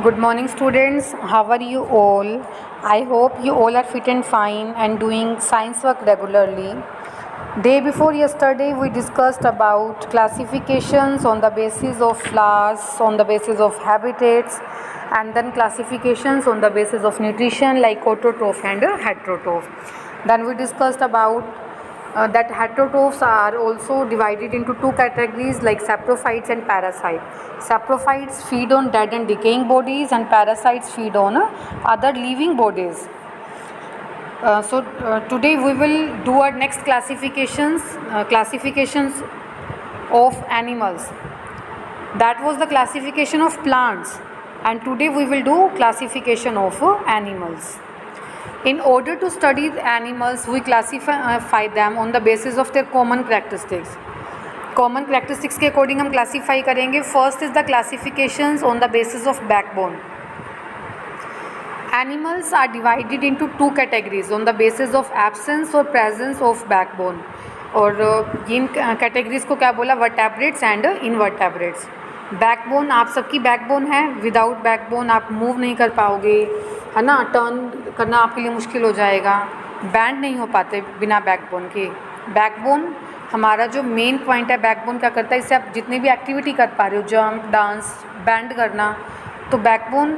Good morning, students. How are you all? I hope you all are fit and fine and doing science work regularly. Day before yesterday, we discussed about classifications on the basis of flowers, on the basis of habitats, and then classifications on the basis of nutrition like autotroph and heterotroph. Then we discussed about that heterotrophs are also divided into two categories like saprophytes and parasites. Saprophytes feed on dead and decaying bodies, and parasites feed on other living bodies. Today we will do our next classifications of animals. That was the classification of plants, and today we will do classification of animals. In order to study animals, we classify them on the basis of their common characteristics. Common characteristics के according हम classify करेंगे. First is the classifications on the basis of backbone. Animals are divided into two categories on the basis of absence or presence of backbone. और इन categories को क्या बोला? Vertebrates and invertebrates. Backbone आप सबकी backbone है. Without backbone आप move नहीं कर पाओगे, है ना. टर्न करना आपके लिए मुश्किल हो जाएगा. बैंड नहीं हो पाते बिना बैकबोन के. बैकबोन हमारा जो मेन पॉइंट है, बैकबोन क्या करता है, इससे आप जितनी भी एक्टिविटी कर पा रहे हो, जंप, डांस, बैंड करना, तो बैकबोन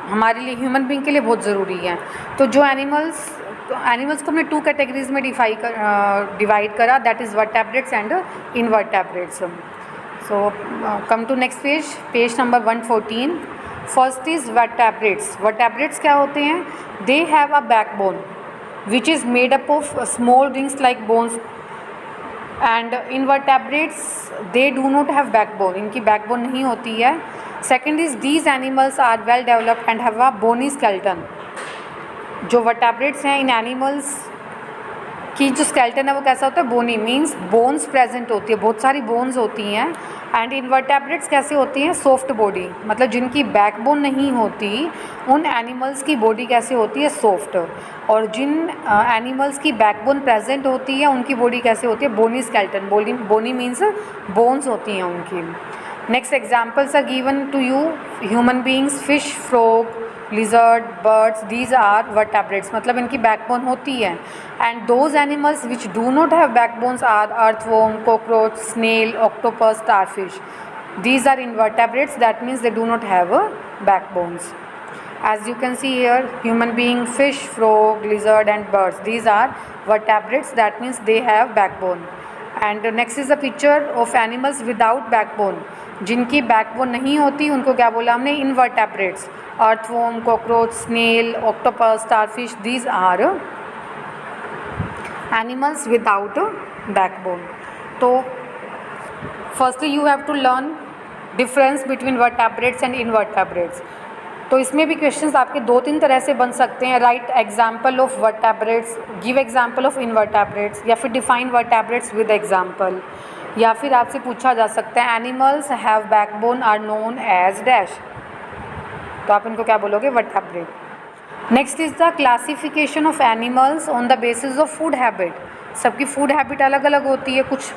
हमारे लिए, ह्यूमन बीइंग के लिए बहुत ज़रूरी है. तो जो एनिमल्स को हमने टू कैटेगरीज में डिवाइड करा, that is vertebrates and invertebrates. So come to next page number 114. First is vertebrates. Vertebrates क्या होते हैं? They have a backbone which is made up of small rings like bones, and invertebrates they do not have backbone. इनकी backbone नहीं होती है. Second is these animals are well developed and have a bony skeleton. जो vertebrates हैं, इन animals की जो skeleton है वो कैसा होता है? बोनी, मीन्स बोन्स प्रेजेंट होती है, बहुत सारी बोन्स होती हैं. एंड इनवर्टेब्रेट्स कैसे होती हैं? Soft body. मतलब जिनकी बैकबोन नहीं होती, उन एनिमल्स की बॉडी कैसे होती है? सॉफ्ट. और जिन एनिमल्स की बैकबोन प्रेजेंट होती है, उनकी बॉडी कैसे होती है? Bony skeleton. Bony means bones होती हैं उनकी. Next examples are given to you. Human beings, fish, frog, lizard, birds, these are vertebrates. मतलब इनकी बैकबोन होती है. And those animals which do not have backbones are earthworm, cockroach, snail, octopus, starfish. These are invertebrates. That means they do not have backbones. As you can see here, human being, fish, frog, lizard and birds, these are vertebrates. That means they have backbone. And next is a picture of animals without backbone. जिनकी backbone नहीं होती उनको क्या बोला हमने? Invertebrates. Earthworm, cockroach, snail, octopus, starfish, these are animals without backbone. तो firstly you have to learn difference between vertebrates and invertebrates. तो इसमें भी क्वेश्चंस आपके दो तीन तरह से बन सकते हैं. Right example of vertebrates, give example of invertebrates, या फिर डिफाइन वर्टेब्रेट्स विद एग्जाम्पल. या फिर आपसे पूछा जा सकता है animals have backbone are known as dash. तो आप इनको क्या बोलोगे? Vertebrate. Next is the classification of animals on the basis of food habit. सबकी फूड हैबिट अलग अलग होती है. कुछ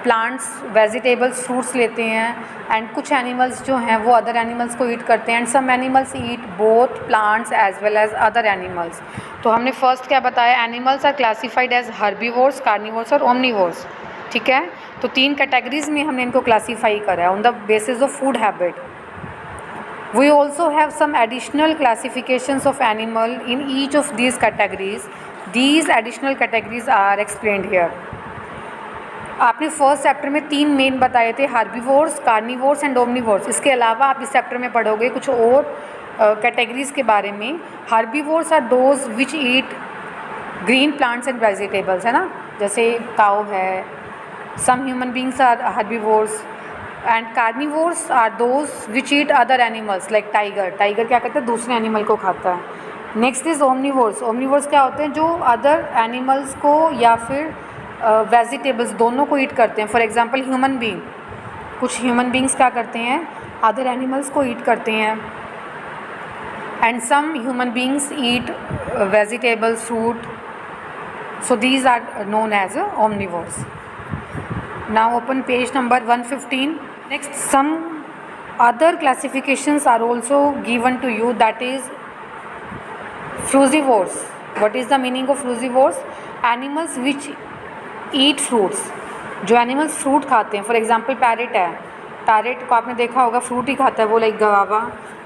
प्लांट्स, वेजिटेबल्स, फ्रूट्स लेते हैं, एंड कुछ एनिमल्स जो हैं वो अदर एनिमल्स को ईट करते हैं. And some animals eat both plants as well as other animals. तो हमने फर्स्ट क्या बताया? Animals are classified as herbivores, carnivores और ओमनीवोर्स. ठीक है. तो तीन कैटेगरीज में हमने इनको क्लासीफाई करा on the basis of food habit. We also have some additional classifications of animal in each of these categories. These additional categories are explained here. आपने फर्स्ट चैप्टर में तीन मेन बताए थे, हार्बीवोर्स, कार्निवोर्स एंड ओमनीवोर्स. इसके अलावा आप इस chapter में पढ़ोगे कुछ और कैटेगरीज के बारे में. Herbivores are those which eat green plants and vegetables, है ना. जैसे काउ है. Some human beings are herbivores. And carnivores are those which eat other animals like tiger. Tiger क्या करता है? दूसरे एनिमल को खाता है. Next is omnivores. ओमनीवोर्स क्या होते हैं? जो अदर एनिमल्स को या फिर वेजिटेबल्स दोनों को ईट करते हैं. फॉर एग्जांपल ह्यूमन बीइंग, कुछ ह्यूमन बींग्स क्या करते हैं? अदर एनिमल्स को ईट करते हैं. And some human beings eat vegetables, fruit. So these are known as omnivores. Now open page number 115. Next, some Other classifications are also given to you, that is frugivores. What is the meaning of frugivores? Animals which eat fruits. जो animals fruit खाते हैं, for example parrot है, parrot को आपने देखा होगा fruit ही खाता है वो, like guava.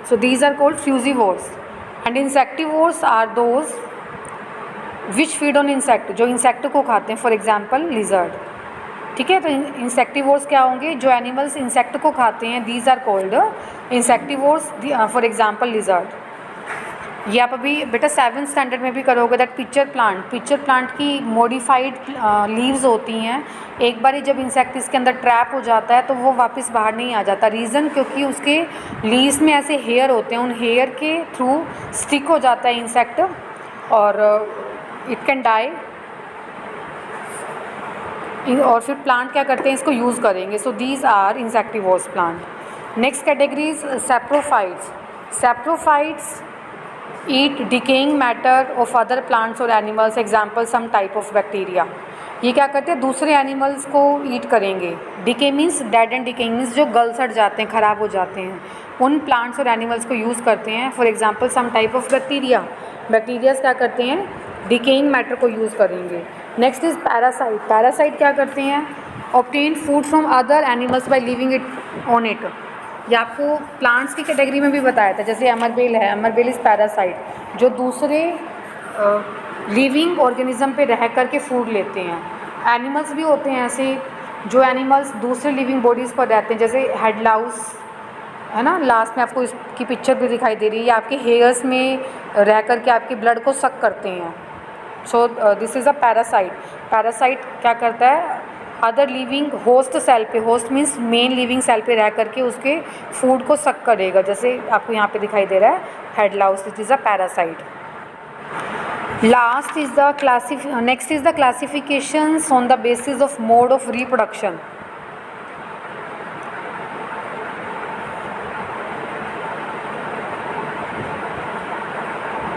So these are called frugivores. And insectivores are those which feed on insect, जो इंसेक्ट को खाते हैं, फॉर एग्जाम्पल लिजर्ड. ठीक है, तो इंसेक्टिवोर्स क्या होंगे? जो एनिमल्स इंसेक्ट को खाते हैं, these are called insectivores. For example lizard. ये आप अभी बेटा 7th स्टैंडर्ड में भी करोगे, दैट पिक्चर प्लांट की मॉडिफाइड लीव्स होती हैं. एक बार जब इंसेक्ट इसके अंदर ट्रैप हो जाता है तो वो वापस बाहर नहीं आ जाता. रीज़न क्योंकि उसके लीव्स में ऐसे हेयर होते हैं, उन हेयर के थ्रू स्टिक हो जाता है इंसेक्ट और इट कैन डाई. और फिर प्लांट क्या करते हैं, इसको यूज़ करेंगे. So these are insectivores plant. Next category is saprophytes. Saprophytes eat decaying matter of other plants or animals, example some type of bacteria. ये क्या करते हैं, दूसरे एनिमल्स को ईट करेंगे. Decay means dead and decaying means जो गल सड़ जाते हैं, ख़राब हो जाते हैं, उन प्लांट्स और एनिमल्स को यूज़ करते हैं. For example some type of bacteria. Bacterias क्या करते हैं, डिकेइंग मैटर को यूज़ करेंगे. Next is parasite. पैरासाइट क्या करते हैं, obtain food from other animals by living it on it. ये आपको प्लांट्स की कैटेगरी में भी बताया था, जैसे अमरबेल है, अमरबेल इज़ पैरासाइट, जो दूसरे लिविंग ऑर्गेनिज्म पे रह कर के फूड लेते हैं. एनिमल्स भी होते हैं ऐसे, जो एनिमल्स दूसरे लिविंग बॉडीज़ पर रहते हैं, जैसे हेडलाउस है ना, लास्ट में आपको इसकी पिक्चर भी दिखाई दे रही है. आपके हेयर्स में रह कर के आपके ब्लड को सक करते हैं. So this is a parasite. Parasite क्या करता है, अदर लिविंग होस्ट सेल पे, host means main living cell पे रह करके उसके फूड को सक करेगा, जैसे आपको यहाँ पे दिखाई दे रहा है headlouse. It is a parasite. Last is the next is the classifications on the basis of mode of reproduction.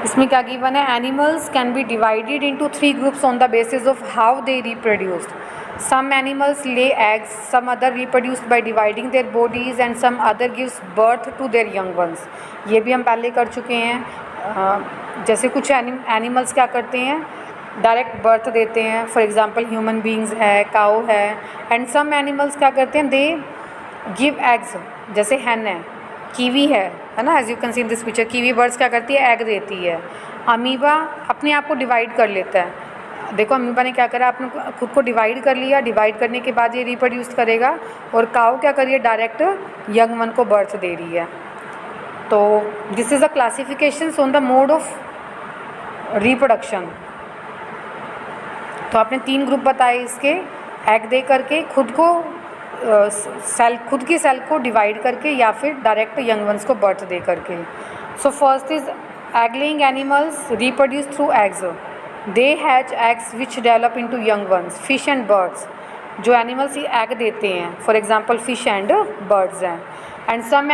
इसमें क्या गिवन है, animals can be divided into 3 groups on the basis of how they reproduced. Some animals lay eggs, some other reproduce by dividing their bodies and some other gives birth to their young ones. ये भी हम पहले कर चुके हैं. जैसे कुछ animals क्या करते हैं, डायरेक्ट बर्थ देते हैं, फॉर एग्जांपल ह्यूमन बींग्स है, काऊ है. एंड सम एनिमल्स क्या करते हैं, दे गिव एग्स, जैसे हैन है, कीवी है ना, as you can see in this picture. Kiwi birds क्या करती है, एग देती है. अमीबा अपने आप को डिवाइड कर लेता है. देखो अमीबा ने क्या करा, आपने खुद को डिवाइड कर लिया, डिवाइड करने के बाद ये रिप्रोड्यूस करेगा. और काऊ क्या करिए, डायरेक्ट यंग वन को बर्थ दे रही है. तो this is the classifications on the mode of reproduction. तो आपने 3 ग्रुप बताए इसके, एग दे करके, खुद को खुद की सेल को डिवाइड करके, या फिर डायरेक्ट यंग वंस को बर्थ दे करके. So first is egg laying animals reproduce through eggs. They hatch eggs which develop into young ones. Fish and birds, जो एनिमल्स ये एग देते हैं, for example fish and birds हैं. And some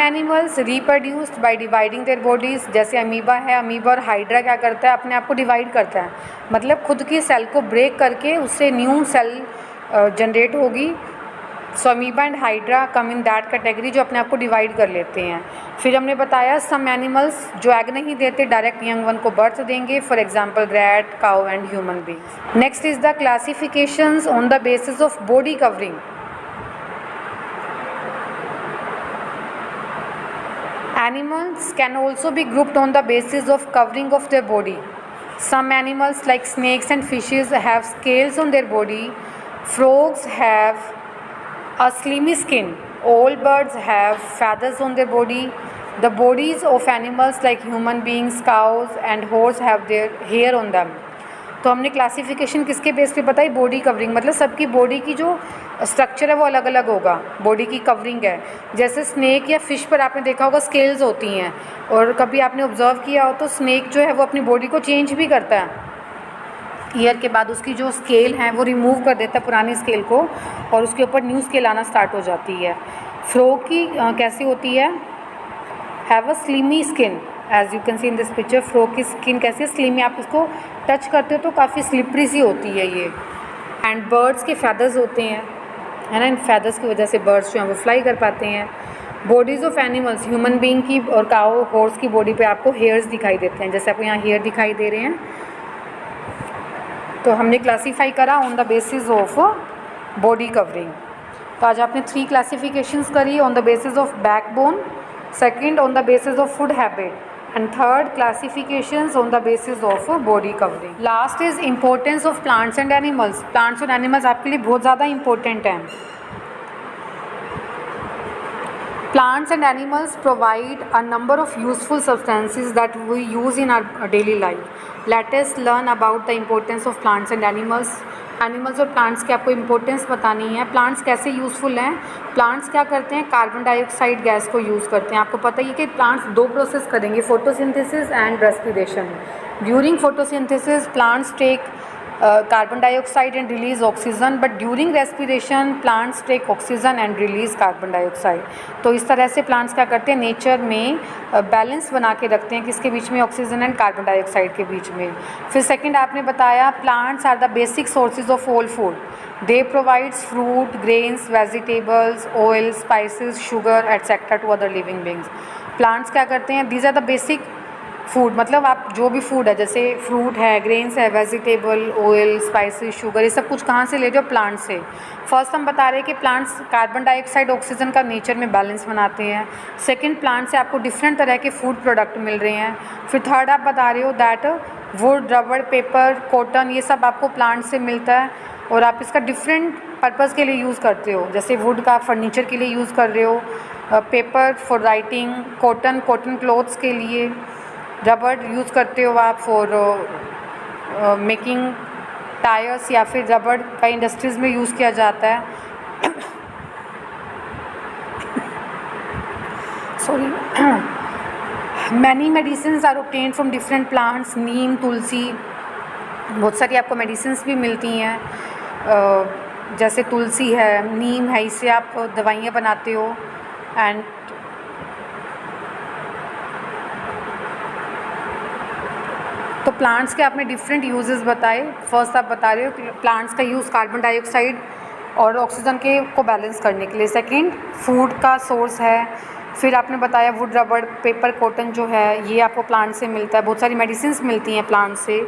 animals reproduced by dividing their bodies. जैसे amoeba है, amoeba और hydra क्या करता है, अपने आप को डिवाइड करता है, मतलब खुद की सेल को ब्रेक करके उससे न्यू सेल जनरेट होगी. सो amoeba and hydra come in that category, जो अपने आप को डिवाइड कर लेते हैं. फिर हमने बताया सम एनिमल्स जो एग नहीं देते, डायरेक्ट यंग वन को बर्थ देंगे, for example rat, cow and human beings. Next is the classifications on the basis of body covering. Animals can also be grouped on the basis of covering of their body. Some animals like snakes and fishes have scales on their body. Frogs have a slimy skin. All birds have feathers on their body. The bodies of animals like human beings, cows and horse have their hair on them. तो हमने classification किसके base पे बताई, body covering, मतलब सबकी body की जो structure है वो अलग अलग होगा, बॉडी की कवरिंग है. जैसे स्नेक या फिश पर आपने देखा होगा स्केल्स होती हैं, और कभी आपने ऑब्जर्व किया हो तो स्नेक जो है वो अपनी बॉडी को चेंज भी करता है. ईयर के बाद उसकी जो स्केल है वो रिमूव कर देता है पुरानी स्केल को, और उसके ऊपर न्यू स्केल आना स्टार्ट हो जाती है. फ्रॉग की कैसी होती है, have a slimy skin. As you can see in this picture, frog की स्किन कैसी है, स्लिमी. आप इसको टच करते हो तो काफ़ी स्लिपरी सी होती है ये. एंड बर्ड्स के फैदर्स होते हैं, है ना, इन फैदर्स की वजह से बर्ड्स जो हैं वो फ्लाई कर पाते हैं। Bodies of animals, human being की और काऊ हॉर्स की बॉडी पे आपको हेयर्स दिखाई देते हैं, जैसे आपको यहाँ हेयर दिखाई दे रहे हैं। तो हमने क्लासीफाई करा on the basis of body covering. तो आज आपने 3 क्लासिफिकेशंस करी on the basis of backbone, second on the basis of food habit and third classifications on the basis of body covering. Last is importance of plants and animals. Plants और animals आपके लिए बहुत ज़्यादा important हैं। Plants and animals provide a number of useful substances that we use in our daily life. Let us learn about the importance of plants and animals. Animals और plants की आपको importance बतानी है। प्लांट्स कैसे useful हैं? Plants क्या करते हैं? कार्बन डाइऑक्साइड गैस को यूज़ करते हैं। आपको पता ही है कि प्लांट्स 2 प्रोसेस करेंगे, photosynthesis and respiration. During photosynthesis plants take carbon dioxide and release oxygen, but during respiration plants take oxygen and release carbon dioxide। तो इस तरह से प्लांट्स क्या करते हैं, नेचर में बैलेंस बना के रखते हैं, किसके बीच में? ऑक्सीजन एंड कार्बन डाइऑक्साइड के बीच में। फिर सेकंड आपने बताया plants are the basic sources of all food. They provides fruit, grains, vegetables, oil, spices, sugar etcetera to other living beings. Plants क्या करते हैं? These are the basic food, मतलब आप जो भी फूड है, जैसे फ्रूट है, ग्रेन्स है, वेजिटेबल, ऑयल, स्पाइसेस, शुगर, ये सब कुछ कहाँ से ले जाओ? प्लांट से। फर्स्ट हम बता रहे हैं कि प्लांट्स कार्बन डाइऑक्साइड ऑक्सीजन का नेचर में बैलेंस बनाते हैं। सेकंड, प्लांट से आपको डिफरेंट तरह के फूड प्रोडक्ट मिल रहे हैं। फिर थर्ड आप बता रहे हो दैट वुड, रबड़, पेपर, कॉटन, ये सब आपको प्लांट से मिलता है और आप इसका डिफरेंट पर्पज़ के लिए यूज़ करते हो। जैसे वुड का फर्नीचर के लिए यूज़ कर रहे हो, paper for writing, cotton clothes के लिए, रबड़ यूज़ करते हो आप फॉर मेकिंग टायर्स, या फिर रबड़ का इंडस्ट्रीज़ में यूज़ किया जाता है। Sorry. Many medicines are obtained from different plants. नीम, तुलसी, बहुत सारी आपको मेडिसिन्स भी मिलती हैं। जैसे तुलसी है, नीम है, इससे आप दवाइयाँ बनाते हो। एंड तो प्लांट्स के आपने डिफरेंट यूजेस बताए। फर्स्ट आप बता रहे हो कि प्लांट्स का यूज़ कार्बन डाइऑक्साइड और ऑक्सीजन के को बैलेंस करने के लिए। सेकंड, फूड का सोर्स है। फिर आपने बताया वुड, रबड़, पेपर, कॉटन जो है ये आपको प्लांट से मिलता है। बहुत सारी मेडिसिन्स मिलती हैं प्लांट से।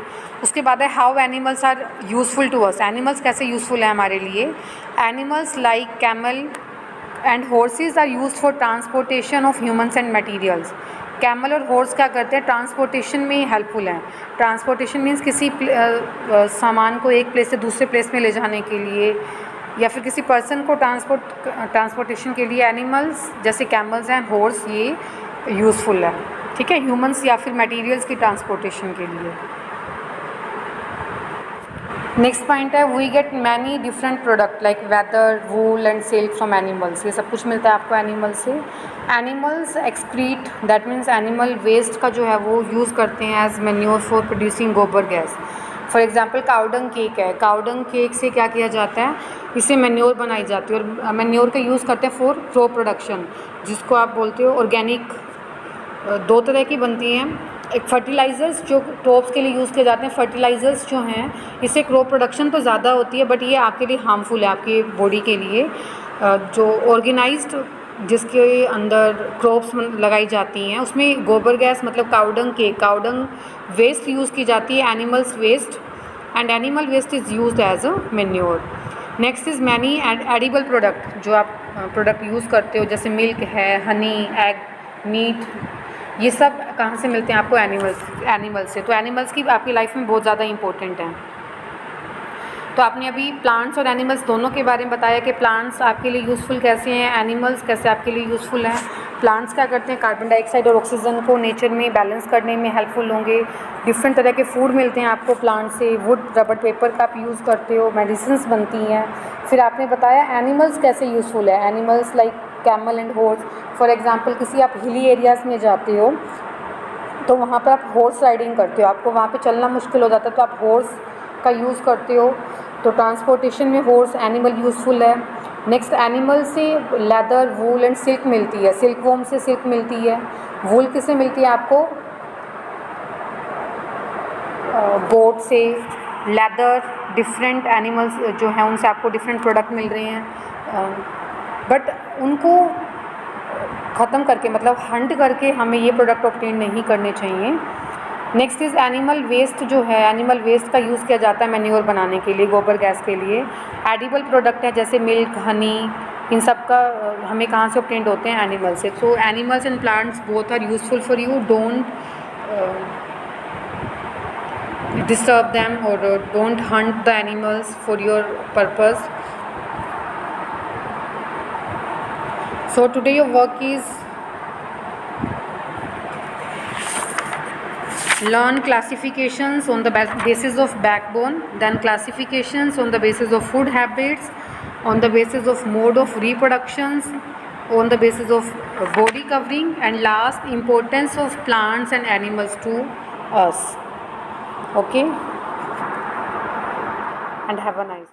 उसके बाद है how animals are useful to us. Animals कैसे यूज़फुल है हमारे लिए? Animals like camel and horses are used for transportation of humans and materials. Camel और हॉर्स क्या करते हैं? ट्रांसपोर्टेशन में हेल्पफुल हैं। ट्रांसपोर्टेशन मीन्स किसी सामान को एक प्लेस से दूसरे प्लेस में ले जाने के लिए, या फिर किसी पर्सन को ट्रांसपोर्टेशन के लिए एनिमल्स जैसे कैमल्स एंड हॉर्स ये यूज़फुल है। ठीक है, ह्यूमंस या फिर मटेरियल्स की ट्रांसपोर्टेशन के लिए। नेक्स्ट पॉइंट है we get many different product like weather, wool and silk from animals. ये सब कुछ मिलता है आपको एनिमल से। Animals excrete, that means animal waste का जो है वो यूज़ करते हैं as manure for producing gobar gas. For example cow dung cake है, काउडंग केक से क्या किया जाता है? इससे मैन्योर बनाई जाती है और मैन्योर का यूज़ करते हैं फॉर क्रॉप प्रोडक्शन, जिसको आप बोलते हो ऑर्गेनिक। 2 तरह की बनती हैं, एक फर्टिलाइज़र्स जो क्रॉप्स के लिए यूज़ किए जाते हैं। फर्टिलाइज़र्स जो हैं इससे क्रॉप प्रोडक्शन तो ज़्यादा होती है बट ये आपके लिए हार्मफुल है, आपकी बॉडी के लिए। जो ऑर्गेनाइज्ड जिसके अंदर क्रॉप्स लगाई जाती हैं उसमें गोबर गैस मतलब cow dung cake, cow dung waste use की जाती है, animals waste, and animal waste is used as a manure. Next is many edible product, जो आप प्रोडक्ट यूज़ करते हो जैसे मिल्क है, हनी, एग, मीट, ये सब कहाँ से मिलते हैं आपको? एनिमल्स से। तो एनिमल्स की आपकी लाइफ में बहुत ज़्यादा इंपॉर्टेंट है। तो आपने अभी प्लांट्स और एनिमल्स दोनों के बारे में बताया कि प्लांट्स आपके लिए यूज़फुल कैसे हैं, एनिमल्स कैसे आपके लिए यूज़फुल हैं। प्लांट्स क्या करते हैं? कार्बन डाइऑक्साइड और ऑक्सीजन को नेचर में बैलेंस करने में हेल्पफुल होंगे। डिफरेंट तरह के फूड मिलते हैं आपको प्लांट से। वुड, रबड़, पेपर का आप यूज़ करते हो, मेडिसिन्स बनती हैं। फिर आपने बताया एनिमल्स कैसे यूज़फुल है। Animals like camel and horse. For example किसी आप हिली एरियाज़ में जाते हो तो वहाँ पर आप हॉर्स राइडिंग करते हो, आपको वहाँ पे चलना मुश्किल हो जाता है तो आप हॉर्स का यूज़ करते हो। तो ट्रांसपोर्टेशन में हॉर्स एनिमल यूज़फुल है। नेक्स्ट, एनिमल से लेदर, वूल एंड सिल्क मिलती है। सिल्क वॉर्म से सिल्क मिलती है। वूल किससे मिलती है आपको? गोट से। लेदर, डिफरेंट एनिमल्स जो हैं उनसे आपको डिफरेंट प्रोडक्ट मिल रहे हैं। बट उनको ख़त्म करके मतलब हंट करके हमें ये प्रोडक्ट ऑब्टेन नहीं करने चाहिए। नेक्स्ट इज़ एनिमल वेस्ट जो है, एनिमल वेस्ट का यूज़ किया जाता है मैन्योर बनाने के लिए, गोबर गैस के लिए। एडिबल प्रोडक्ट है जैसे मिल्क, हनी, इन सब का हमें कहाँ से ऑब्टेन्ड होते हैं? एनिमल से। So animals and plants both are useful for you, don't disturb them or don't hunt the animals for your purpose. So today your work is learn classifications on the basis of backbone, then classifications on the basis of food habits, on the basis of mode of reproductions, on the basis of body covering, and last importance of plants and animals to us. Okay, and have a nice